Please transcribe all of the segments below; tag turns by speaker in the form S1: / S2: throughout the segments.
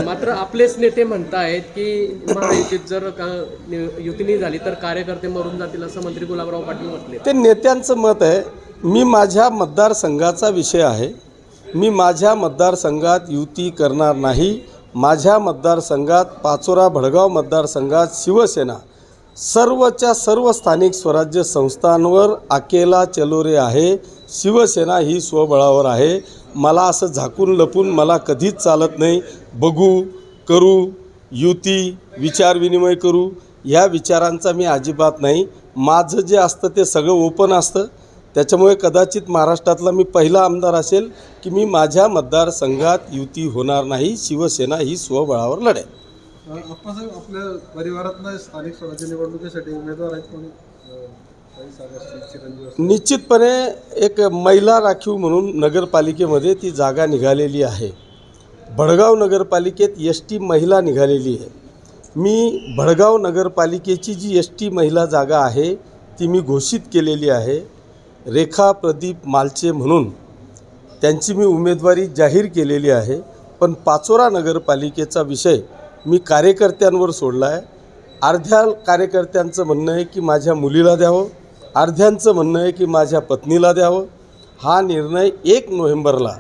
S1: मात्र आपलेच नेते म्हणतायत की महायुतीत जर युती झाली तर कार्यकर्ते मरून जातील असं मंत्री गुलाबराव पाटील म्हटले.
S2: ते नेत्यांचं मत आहे. मी माझ्या मतदारसंघाचा विषय आहे. मी माझ्या मतदारसंघात युती करणार नाही. माझ्या मतदारसंघात पाचोरा भडगाव मतदारसंघात शिवसेना सर्वच्या सर्व स्थानिक स्वराज्य संस्थांवर अकेला चलोरे आहे. शिवसेना ही स्वबळावर आहे. मला असं झाकून लपून मला कधीच चालत नाही. बघू, करू, युती, विचारविनिमय करू, ह्या विचारांचा मी अजिबात नाही. माझं जे असतं ते सगळं ओपन असतं. त्याच्यामुळे कदाचित महाराष्ट्रातला मी पहिला आमदार असेल की मी माझ्या मतदारसंघात युती होणार नाही. शिवसेना ही स्वबळावर लढेल.
S3: आप्पासाहेब, आपल्या परिवारातनं स्थानिक स्वराज्य निवडणुकीसाठी उमेदवार आहेत कोणी?
S2: निश्चितपणे एक महिला राखीव म्हणून नगरपालिकेमध्ये ती जागा निघालेली आहे. भडगाव नगरपालिकेत एसटी महिला निघालेली आहे. मी भडगाव नगरपालिकेची जी एसटी महिला जागा आहे ती मी घोषित केलेली आहे. रेखा प्रदीप मालचे म्हणून त्यांची मी उमेदवारी जाहीर केलेली आहे. पण पाचोरा नगरपालिकेचा विषय मी कार्यकर्त्यांवर सोडला आहे. अर्ध्या कार्यकर्त्यांचं म्हणणं आहे की माझ्या मुलीला द्यावं, अर्ध्यांचं म्हणणं आहे की माझ्या पत्नीला द्यावं. हा निर्णय 1 नोव्हेंबरला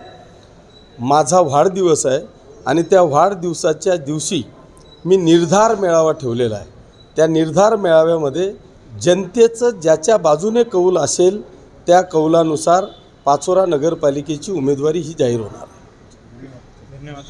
S2: माझा वाढदिवस आहे आणि त्या वाढदिवसाच्या दिवशी मी निर्धार मेळावा ठेवलेला आहे. त्या निर्धार मेळाव्यामध्ये जनतेचं ज्याच्या बाजूने कौल असेल त्या कौलानुसार पाचोरा नगरपालिकेची उमेदवारी ही जाहीर होणार.
S3: धन्यवाद.